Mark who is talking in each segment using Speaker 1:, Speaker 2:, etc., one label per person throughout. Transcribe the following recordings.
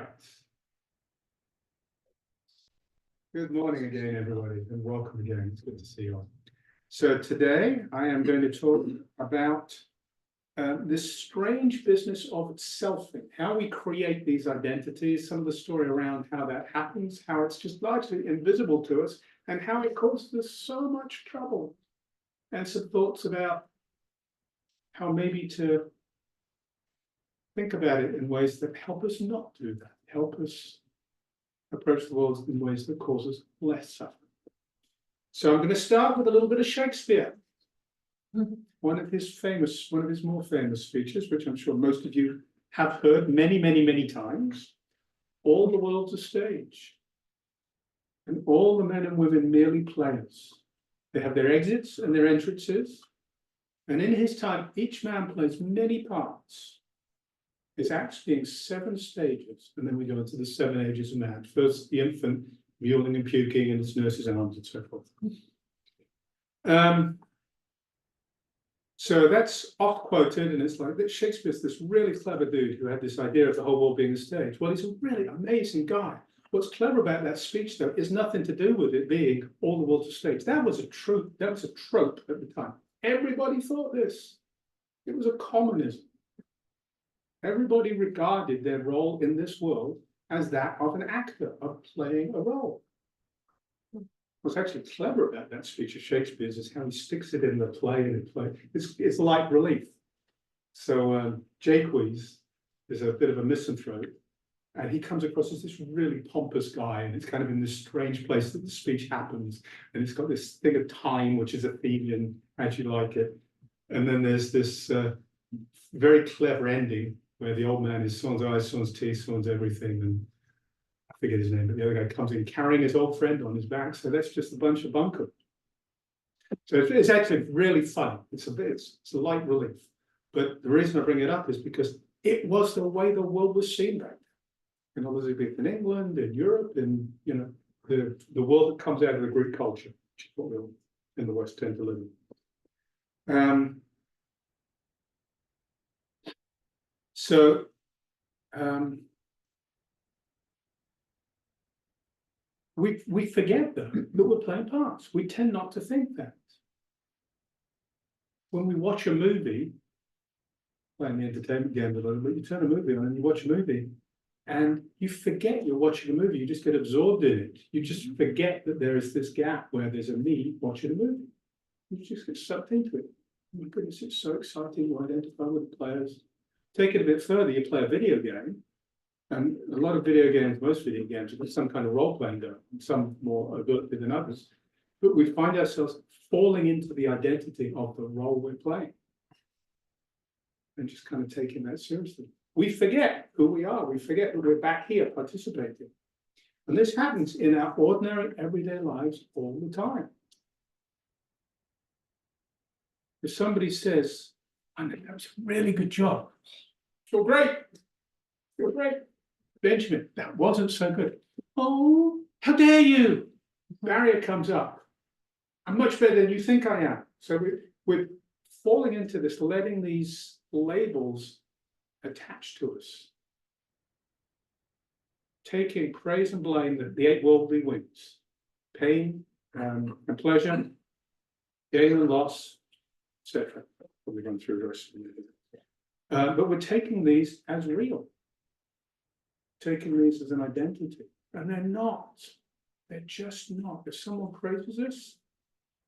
Speaker 1: Right. Good morning again, everybody, and welcome again. It's good to see you all. So today I am going to talk about this strange business of selfing, how we create these identities, some of the story around how that happens, how it's just largely invisible to us, and how it causes us so much trouble, and some thoughts about how maybe to think about it in ways that help us not do that, help us approach the world in ways that cause us less suffering. So I'm going to start with a little bit of Shakespeare. One of his more famous speeches, which I'm sure most of you have heard many, many, many times. All the world's a stage, and all the men and women merely players. They have their exits and their entrances, and in his time, each man plays many parts. His acts being 7 stages, and then we go into the 7 ages of man. First, the infant, mewling and puking in its nurse's arms, and so forth. So that's oft-quoted, and it's like that Shakespeare's this really clever dude who had this idea of the whole world being a stage. Well, he's a really amazing guy. What's clever about that speech, though, is nothing to do with it being all the world's a stage. That was a trope at the time. Everybody thought this. It was a commonism. Everybody regarded their role in this world as that of an actor, of playing a role. What's actually clever about that speech of Shakespeare's is how he sticks it in the play and the play. It's like relief. So Jaques is a bit of a misanthrope, and he comes across as this really pompous guy, and it's kind of in this strange place that the speech happens, and it's got this thing of time, which is Athenian, as you like it. And then there's this very clever ending where the old man is swans eyes, swans teeth, swans everything, and I forget his name, but the other guy comes in carrying his old friend on his back. So that's just a bunch of bunkum. So it's actually really fun. It's a light relief. But the reason I bring it up is because it was the way the world was seen back then. And obviously in England, in Europe, in the world that comes out of the Greek culture, which is what we in the West tend to live in. We forget though that we're playing parts. We tend not to think that. When we watch a movie, playing the entertainment game a little bit, you turn a movie on and you watch a movie, and you forget you're watching a movie. You just get absorbed in it. You just forget that there is this gap where there's a me watching a movie. You just get sucked into it. Oh my goodness, it's so exciting. You identify with the players. Take it a bit further, you play a video game, and a lot of video games, most video games, have got some kind of role-playing going, some more overtly than others. But we find ourselves falling into the identity of the role we're playing and just kind of taking that seriously. We forget who we are. We forget that we're back here participating. And this happens in our ordinary, everyday lives all the time. If somebody says, I think that was a really good job. You're great. You're great. Benjamin, that wasn't so good. Oh, how dare you? Barrier comes up. I'm much better than you think I am. So we're falling into this, letting these labels attach to us. Taking praise and blame, the 8 worldly wings. Pain and pleasure, gain and loss, etc. Probably run through the rest of it. But we're taking these as real, taking these as an identity, and they're not. They're just not. If someone praises us,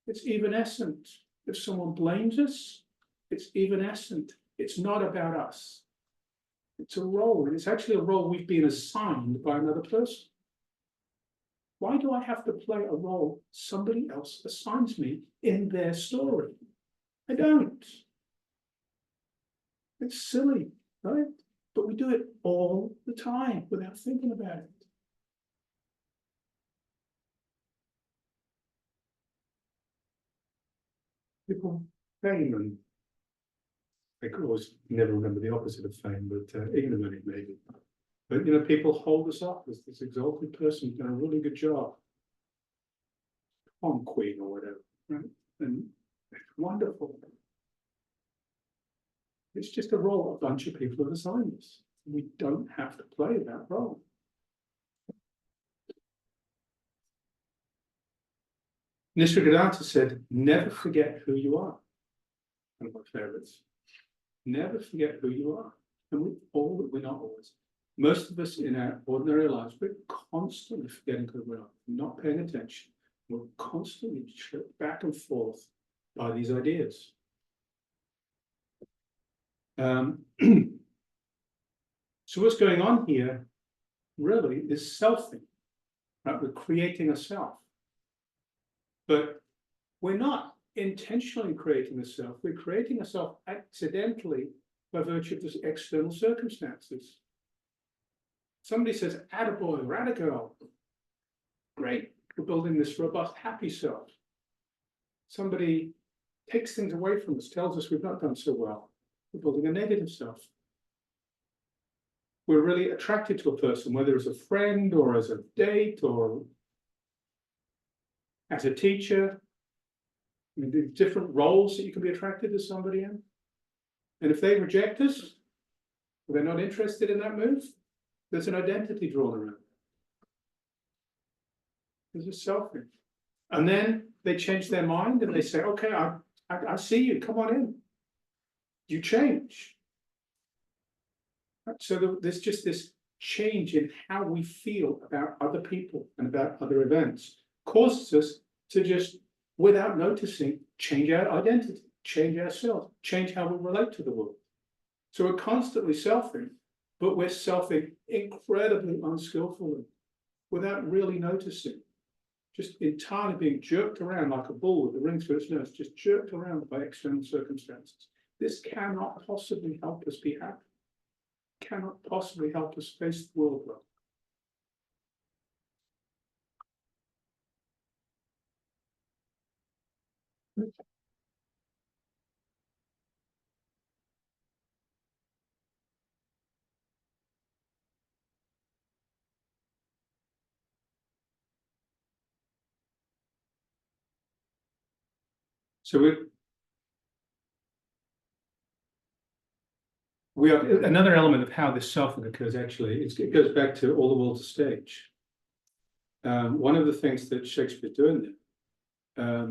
Speaker 1: it's evanescent. If someone blames us, it's evanescent. It's not about us. It's a role, and it's actually a role we've been assigned by another person. Why do I have to play a role somebody else assigns me in their story? I don't. It's silly, right? But we do it all the time without thinking about it. People, fame, and I could always never remember the opposite of fame, but ignominy maybe. But people hold us up as this exalted person who's done a really good job. Prom queen or whatever, right? And it's wonderful. It's just a role a bunch of people have assigned us. We don't have to play that role. Nisargadatta said, never forget who you are. One of my favorites. Never forget who you are. And we're not always. Most of us in our ordinary lives, we're constantly forgetting who we are, not paying attention. We're constantly tripped back and forth by these ideas. So what's going on here really is selfing, right? We're creating a self. But we're not intentionally creating a self. We're creating a self accidentally by virtue of the external circumstances. Somebody says, attaboy, or attagirl. Great, we're building this robust, happy self. Somebody takes things away from us, tells us we've not done so well. We're building a negative self. We're really attracted to a person, whether as a friend or as a date or as a teacher. I mean, the different roles that you can be attracted to somebody in. And if they reject us, or they're not interested in that move, there's an identity drawn around. There's a selfing. And then they change their mind and they say, okay, I see you, come on in. You change. So there's just this change in how we feel about other people and about other events, causes us to just, without noticing, change our identity, change ourselves, change how we relate to the world. So we're constantly selfing, but we're selfing incredibly unskillfully, without really noticing, just entirely being jerked around like a bull with the ring through its nose, just jerked around by external circumstances. This cannot possibly help us be happy. Cannot possibly help us face the world well. So we are another element of how this selfing occurs. Actually, it goes back to all the world's a stage. One of the things that Shakespeare's doing there,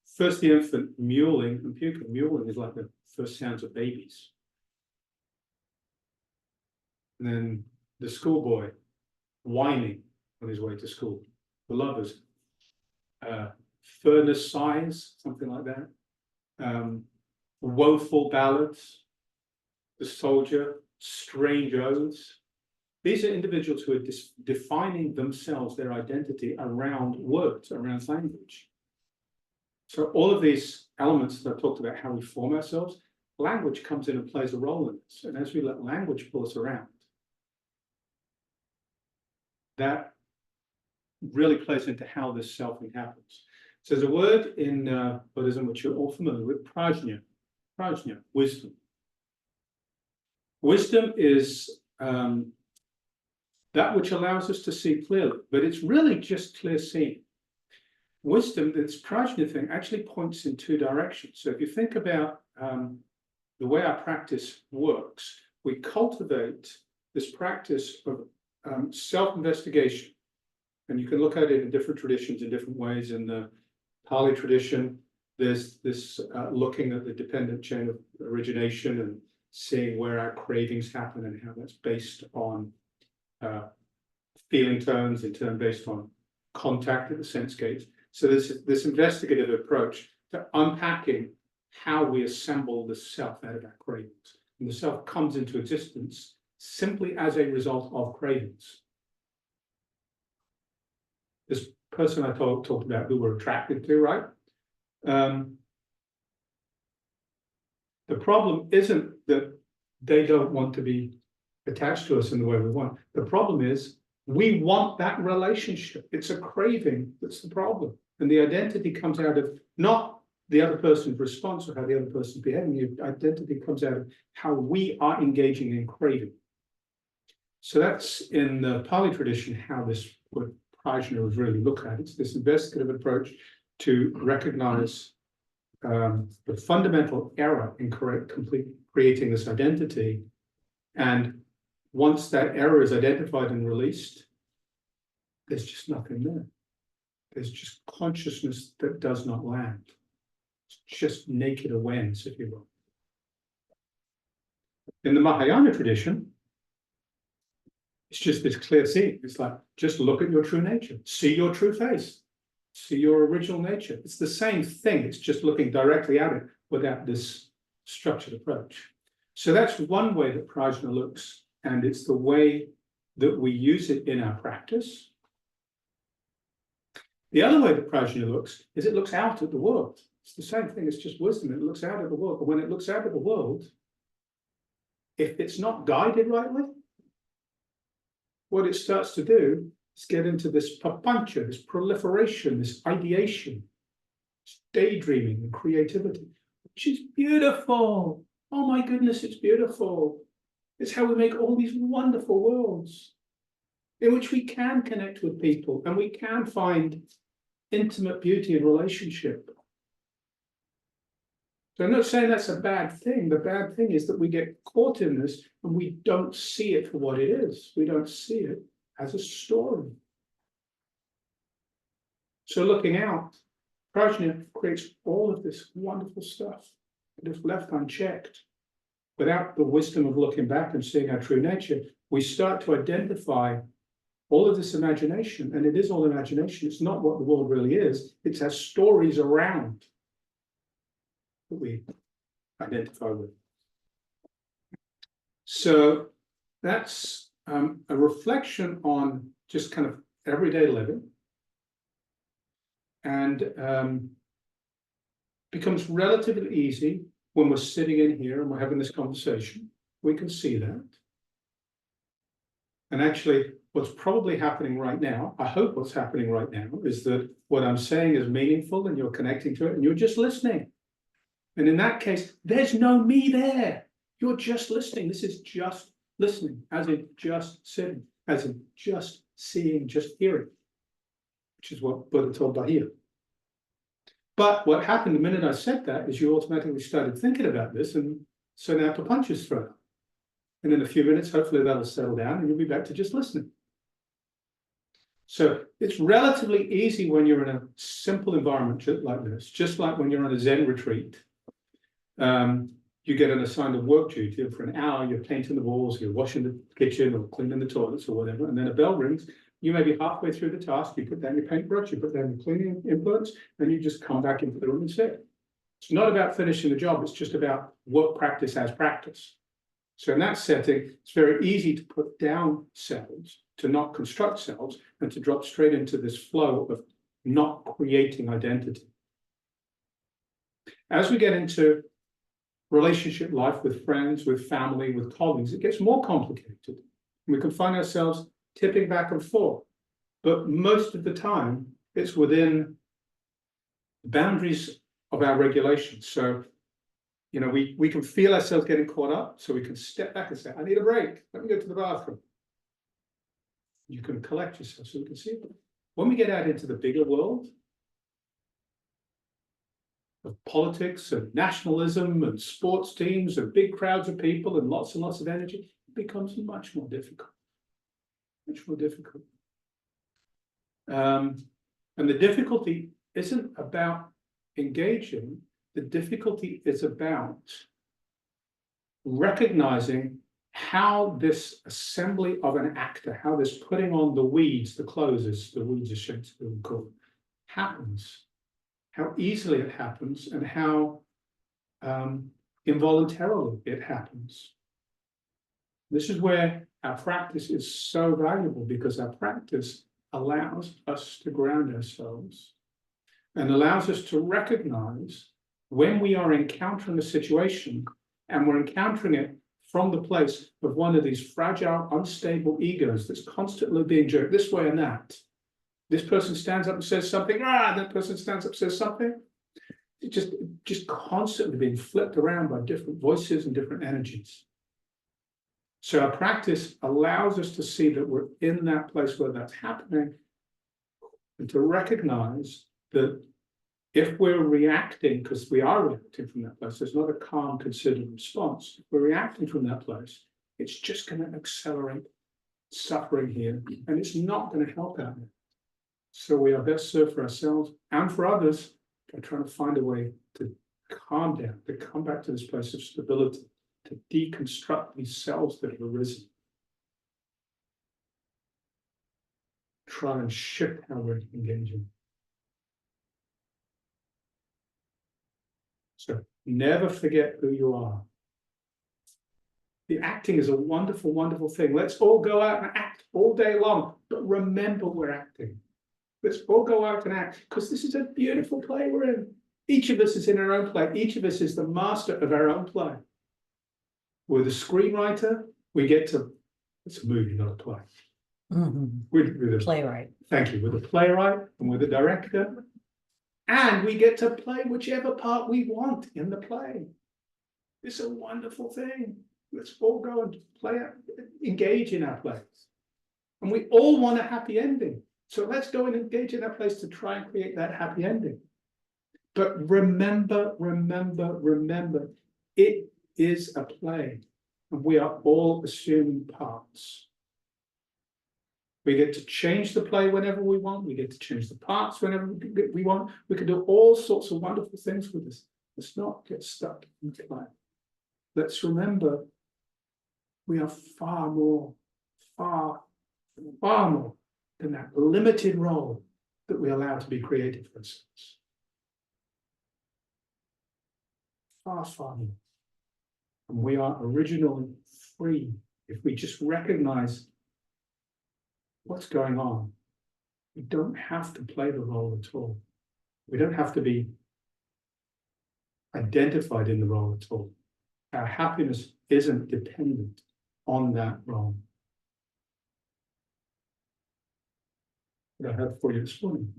Speaker 1: first the infant mewling and puking. Mewling is like the first sounds of babies. And then the schoolboy whining on his way to school. The lovers, furnace sighs, something like that. Woeful ballads. The soldier, strange oaths. These are individuals who are defining themselves, their identity, around words, around language. So all of these elements that I've talked about, how we form ourselves, language comes in and plays a role in this. And as we let language pull us around, that really plays into how this selfing happens. So there's a word in Buddhism which you're all familiar with, prajna. Prajna, wisdom. Wisdom is that which allows us to see clearly, but it's really just clear seeing. Wisdom, this prajna thing, actually points in two directions. So if you think about the way our practice works, we cultivate this practice of self-investigation. And you can look at it in different traditions in different ways. In the Pali tradition, there's this looking at the dependent chain of origination and seeing where our cravings happen and how that's based on feeling tones, in turn based on contact at the sense gates. So there's this investigative approach to unpacking how we assemble the self out of our cravings. And the self comes into existence simply as a result of cravings. This person I talked about who we're attracted to, right? The problem isn't that they don't want to be attached to us in the way we want. The problem is we want that relationship. It's a craving that's the problem. And the identity comes out of not the other person's response or how the other person's behaving. The identity comes out of how we are engaging in craving. So that's in the Pali tradition how this word prajna is really looked at. It's this investigative approach to recognize the fundamental error in creating this identity and once that error is identified and released, there's just nothing there. There's just consciousness that does not land. It's just naked awareness, if you will. In the Mahayana tradition, it's just this clear seeing. It's like, just look at your true nature, see your true face, see your original nature. It's the same thing. It's just looking directly at it without this structured approach. So that's one way that prajna looks, and it's the way that we use it in our practice. The other way that prajna looks is it looks out at the world. It's the same thing. It's just wisdom. It looks out at the world. But when it looks out at the world, if it's not guided rightly, what it starts to do is get into this papancha, this proliferation, this ideation, this daydreaming and creativity, which is beautiful. Oh my goodness, it's beautiful. It's how we make all these wonderful worlds in which we can connect with people and we can find intimate beauty in relationship. So I'm not saying that's a bad thing. The bad thing is that we get caught in this and we don't see it for what it is. We don't see it as a story. So looking out, prajna creates all of this wonderful stuff. But if left unchecked, without the wisdom of looking back and seeing our true nature, we start to identify all of this imagination, and it is all imagination. It's not what the world really is. It's our stories around that we identify with. So that's a reflection on just kind of everyday living, and becomes relatively easy when we're sitting in here and we're having this conversation. We can see that. And actually, what's probably happening right now, I hope what's happening right now, is that what I'm saying is meaningful and you're connecting to it and you're just listening. And in that case, there's no me there. You're just listening. This is just listening, as in just sitting, as in just seeing, just hearing, which is what Buddha told Bahia. But what happened the minute I said that is you automatically started thinking about this, and so now papancha's thrown up. And in a few minutes, hopefully that'll settle down and you'll be back to just listening. So it's relatively easy when you're in a simple environment like this, just like when you're on a Zen retreat. You get an assigned a work duty for an hour, you're painting the walls, you're washing the kitchen or cleaning the toilets or whatever, and then a bell rings. You may be halfway through the task, you put down your paintbrush, you put down your cleaning implements, and you just come back into the room and sit. It's not about finishing the job, it's just about work practice as practice. So in that setting, it's very easy to put down selves, to not construct selves, and to drop straight into this flow of not creating identity. As we get into relationship life with friends, with family, with colleagues, it gets more complicated. We can find ourselves tipping back and forth, but most of the time it's within the boundaries of our regulations. So, you know, we can feel ourselves getting caught up, so we can step back and say, I need a break, let me go to the bathroom. You can collect yourself so you can see it. When we get out into the bigger world of politics and nationalism and sports teams and big crowds of people and lots of energy, it becomes much more difficult. Much more difficult. And the difficulty isn't about engaging, the difficulty is about recognizing how this assembly of an actor, how this putting on the weeds, the clothes, as Shakespeare would call it, happens, how easily it happens, and how involuntarily it happens. This is where our practice is so valuable, because our practice allows us to ground ourselves and allows us to recognize when we are encountering a situation and we're encountering it from the place of one of these fragile, unstable egos that's constantly being jerked this way and that. This person stands up and says something, that person stands up and says something. It's just constantly being flipped around by different voices and different energies. So our practice allows us to see that we're in that place where that's happening, and to recognize that if we're reacting, because we are reacting from that place, there's not a calm, considered response. If we're reacting from that place, it's just going to accelerate suffering here, and it's not going to help out there. So we are best served for ourselves and for others by trying to find a way to calm down, to come back to this place of stability, to deconstruct these cells that have arisen. Try and shift how we're engaging. So never forget who you are. The acting is a wonderful, wonderful thing. Let's all go out and act all day long, but remember we're acting. Let's all go out and act, because this is a beautiful play we're in. Each of us is in our own play. Each of us is the master of our own play. With a screenwriter, we get to, it's a movie, not a play. With a
Speaker 2: Playwright.
Speaker 1: Thank you. With a playwright and with a director. And we get to play whichever part we want in the play. It's a wonderful thing. Let's all go and play, engage in our plays. And we all want a happy ending. So let's go and engage in our plays to try and create that happy ending. But remember, it is a play. And we are all assuming parts. We get to change the play whenever we want. We get to change the parts whenever we want. We can do all sorts of wonderful things with this. Let's not get stuck in the play. Let's remember we are far more than that limited role that we allow to be created for ourselves. Far more. And we are originally free if we just recognize what's going on. We don't have to play the role at all. We don't have to be identified in the role at all. Our happiness isn't dependent on that role. What I have for you this morning.